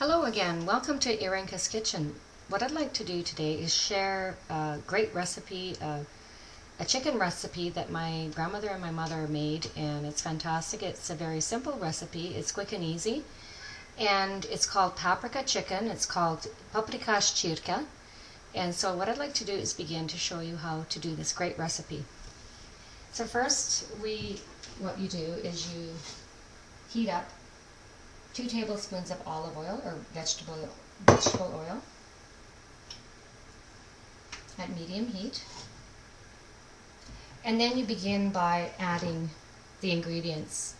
Hello again, welcome to Irenka's Kitchen. What I'd like to do today is share a great recipe, a chicken recipe that my grandmother and my mother made, and it's fantastic. It's a very simple recipe, it's quick and easy, and it's called paprika chicken. It's called PAPRIKÁS CSIRKE. And so what I'd like to do is begin to show you how to do this great recipe. So first, what you do is you heat up 2 tablespoons of olive oil or vegetable oil at medium heat. And then you begin by adding the ingredients.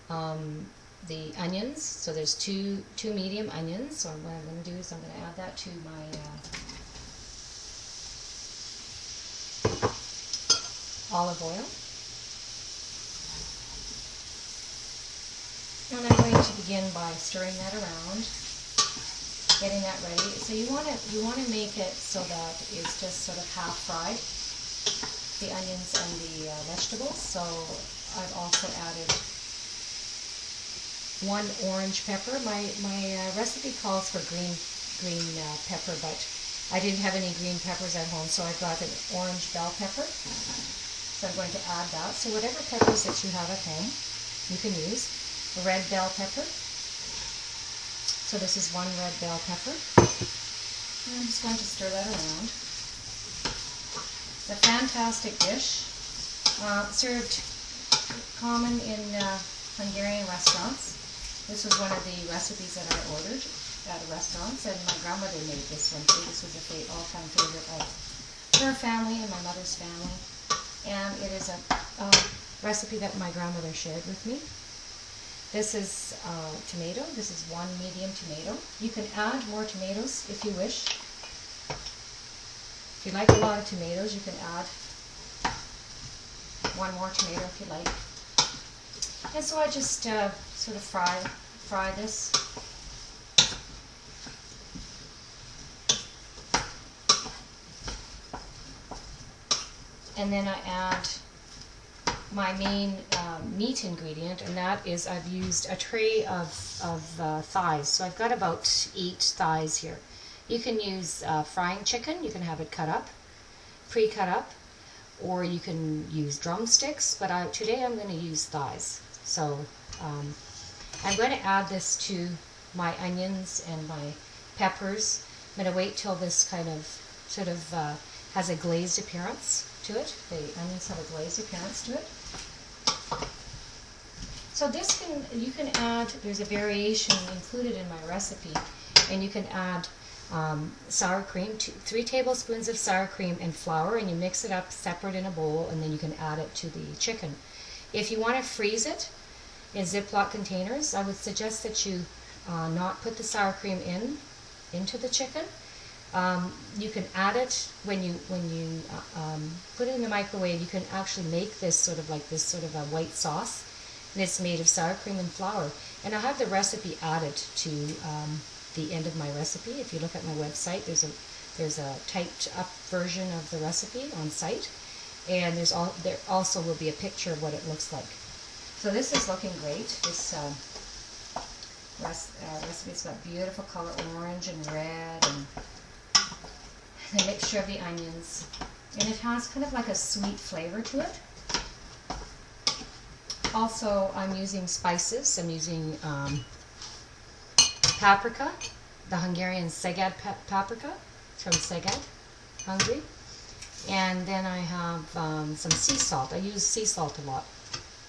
The onions, so there's two medium onions. So what I'm going to do is I'm going to add that to my olive oil. And I'm going to begin by stirring that around, getting that ready. So you want to make it so that it's just sort of half fried, the onions and the vegetables. So I've also added 1 orange pepper. My recipe calls for green pepper, but I didn't have any green peppers at home, so I've got an orange bell pepper. So I'm going to add that. So whatever peppers that you have at home, you can use. Red bell pepper. So this is 1 red bell pepper. And I'm just going to stir that around. It's a fantastic dish, served common in Hungarian restaurants. This was one of the recipes that I ordered at restaurants, and my grandmother made this one too. This was a all-time favorite of her family and my mother's family, and it is a recipe that my grandmother shared with me. This is tomato. This is 1 medium tomato. You can add more tomatoes if you wish. If you like a lot of tomatoes, you can add 1 more tomato if you like. And so I just sort of fry this. And then I add my main meat ingredient, and that is I've used a tray of thighs. So I've got about 8 thighs here. You can use frying chicken. You can have it cut up, pre-cut up, or you can use drumsticks, but today I'm going to use thighs. So I'm going to add this to my onions and my peppers. I'm going to wait till this kind of sort of has a glazed appearance to it. The onions have a glazed appearance to it. So this you can add, there's a variation included in my recipe, and you can add sour cream, 3 tablespoons of sour cream and flour, and you mix it up separate in a bowl, and then you can add it to the chicken. If you want to freeze it in Ziploc containers, I would suggest that you not put the sour cream into the chicken. You can add it when you put it in the microwave. You can actually make this sort of like this sort of a white sauce, and it's made of sour cream and flour. And I'll have the recipe added to the end of my recipe. If you look at my website, there's a typed up version of the recipe on site, and there also will be a picture of what it looks like. So this is looking great. This recipe's got beautiful color, orange and red, and the mixture of the onions, and it has kind of like a sweet flavor to it. Also, I'm using spices. I'm using paprika, the Hungarian Szeged paprika from Szeged, Hungary, and then I have some sea salt. I use sea salt a lot,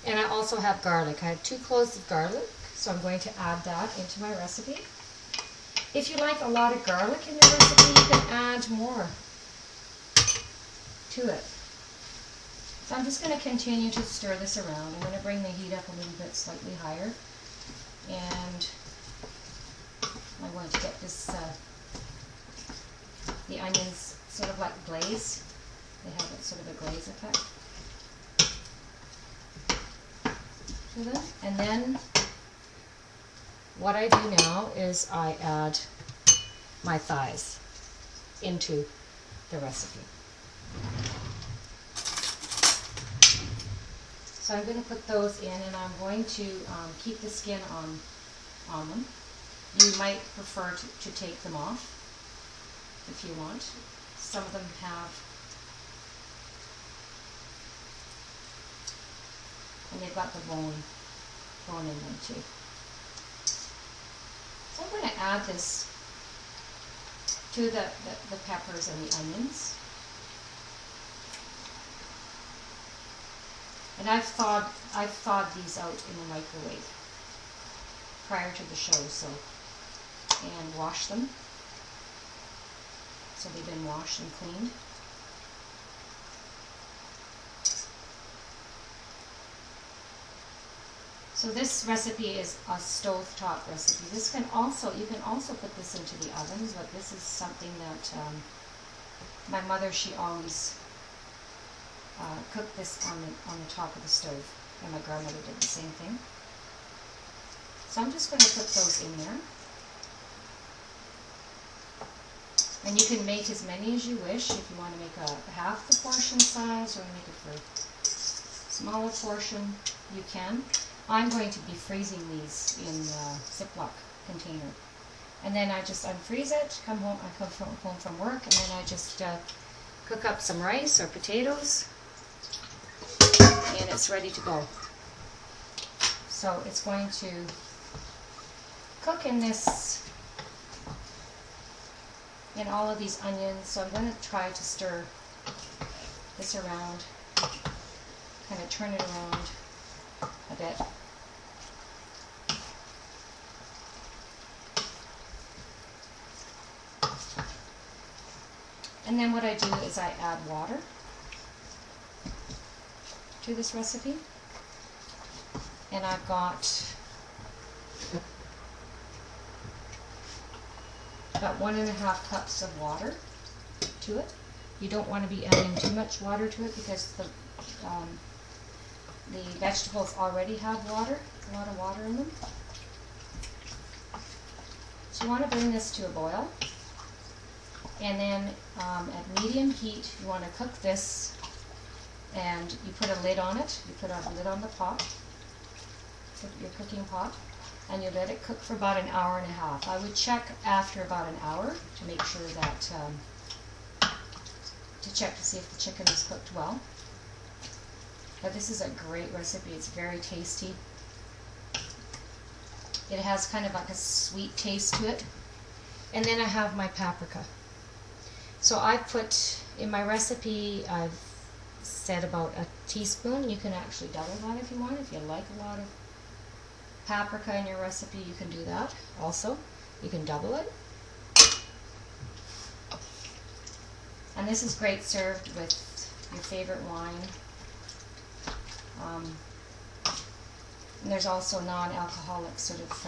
and I also have garlic. I have 2 cloves of garlic, so I'm going to add that into my recipe. If you like a lot of garlic in your recipe, you can add more to it. So I'm just going to continue to stir this around. I'm going to bring the heat up a little bit slightly higher, and I want to get this the onions sort of like glaze. They have a sort of a glaze effect to them. And then what I do now is I add my thighs into the recipe. So I'm going to put those in, and I'm going to keep the skin on them. You might prefer to take them off if you want. Some of them have, and they've got the bone in them too. So I'm going to add this to the peppers and the onions. And I've thawed these out in the microwave prior to the show, so, and washed them. So they've been washed and cleaned. So this recipe is a stovetop recipe. You can also put this into the ovens, but this is something that my mother, she always cooked this on the top of the stove, and my grandmother did the same thing. So I'm just going to put those in there. And you can make as many as you wish. If you want to make a half the portion size or make it for a smaller portion, you can. I'm going to be freezing these in a Ziploc container. And then I just unfreeze it, I come home from work, and then I just cook up some rice or potatoes, and it's ready to go. So it's going to cook in this, in all of these onions. So I'm going to try to stir this around, kind of turn it around a bit. And then what I do is I add water to this recipe. And I've got about 1.5 cups of water to it. You don't want to be adding too much water to it because the vegetables already have water, a lot of water in them. So you want to bring this to a boil. And then at medium heat, you want to cook this, and you put a lid on it. You put a lid on the pot, your cooking pot, and you let it cook for about 1.5 hours. I would check after about 1 hour to make sure that, to check to see if the chicken is cooked well. But this is a great recipe. It's very tasty. It has kind of like a sweet taste to it. And then I have my paprika. So I put, in my recipe, I've said about a teaspoon. You can actually double that if you want. If you like a lot of paprika in your recipe, you can do that also. You can double it. And this is great served with your favorite wine. And there's also non-alcoholic sort of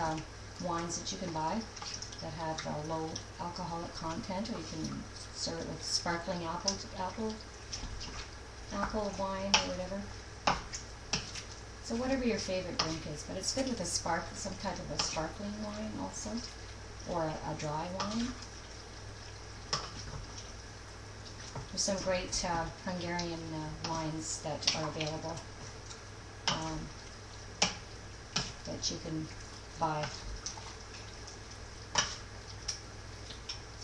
wines that you can buy that have a low alcoholic content, or you can serve it with sparkling apple wine or whatever. So whatever your favorite drink is, but it's good with some kind of a sparkling wine also, or a dry wine. There's some great Hungarian wines that are available that you can buy.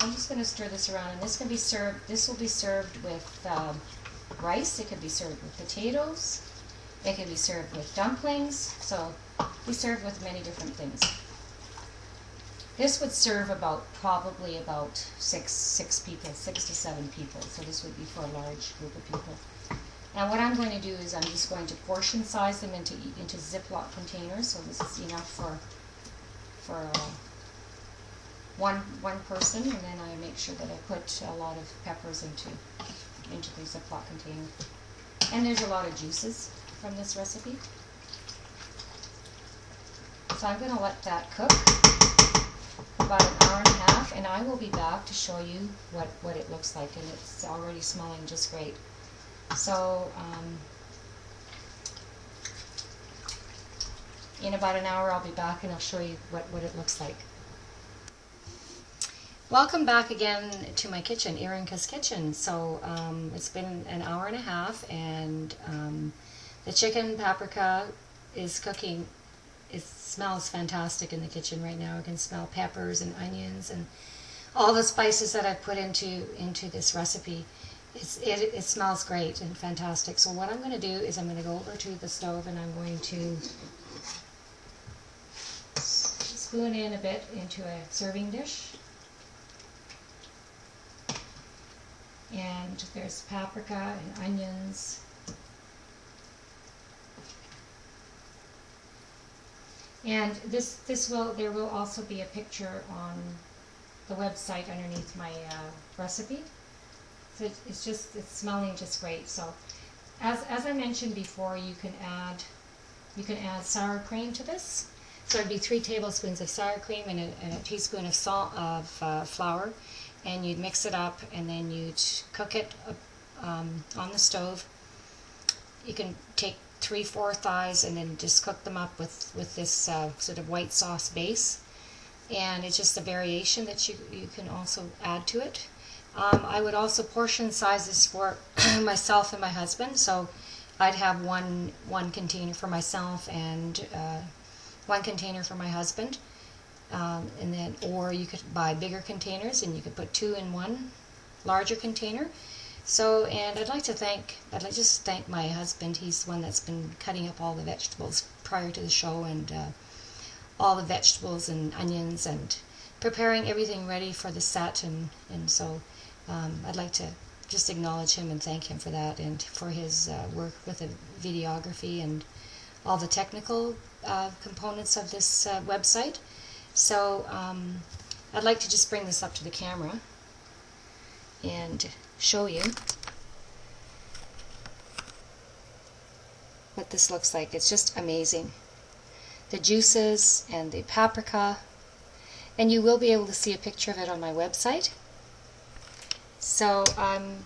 I'm just going to stir this around, and this can be served. This will be served with rice. It can be served with potatoes. It can be served with dumplings. So be served with many different things. This would serve probably about six people, 6 to 7 people. So this would be for a large group of people. Now what I'm going to do is I'm just going to portion size them into Ziploc containers. So this is enough for one person, and then I make sure that I put a lot of peppers into the Ziploc container. And there's a lot of juices from this recipe. So I'm going to let that cook for about 1.5 hours, and I will be back to show you what it looks like, and it's already smelling just great. So in about 1 hour I'll be back and I'll show you what it looks like. Welcome back again to my kitchen, Irinka's kitchen. So it's been 1.5 hours, and the chicken paprika is cooking it smells fantastic in the kitchen right now. I can smell peppers and onions and all the spices that I've put into this recipe. It smells great and fantastic. So what I'm going to do is I'm going to go over to the stove and I'm going to spoon in a bit into a serving dish. And there's paprika and onions. And there will also be a picture on the website underneath my recipe. So it's smelling just great. So as I mentioned before, you can add sour cream to this. So it'd be 3 tablespoons of sour cream and a teaspoon of flour, and you'd mix it up and then you'd cook it on the stove. You can take 3-4 thighs and then just cook them up with this sort of white sauce base, and it's just a variation that you can also add to it. I would also portion size this for myself and my husband, so I'd have one container for myself and 1 container for my husband, and then, or you could buy bigger containers and you could put 2 in 1 larger container. So, and I'd like to just thank my husband. He's the one that's been cutting up all the vegetables prior to the show, and all the vegetables and onions and preparing everything ready for the set, and so I'd like to just acknowledge him and thank him for that, and for his work with the videography and all the technical components of this website. So I'd like to just bring this up to the camera and show you what this looks like. It's just amazing. The juices and the paprika, and you will be able to see a picture of it on my website. So I'm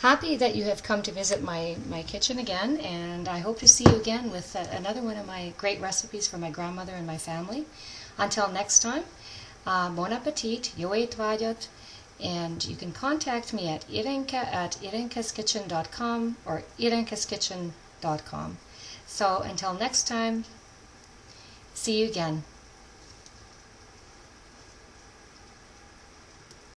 happy that you have come to visit my kitchen again, and I hope to see you again with another one of my great recipes for my grandmother and my family. Until next time, bon appetit, jó étvágyat, and you can contact me at irenkeskitchen.com or irenkeskitchen.com. So until next time, see you again.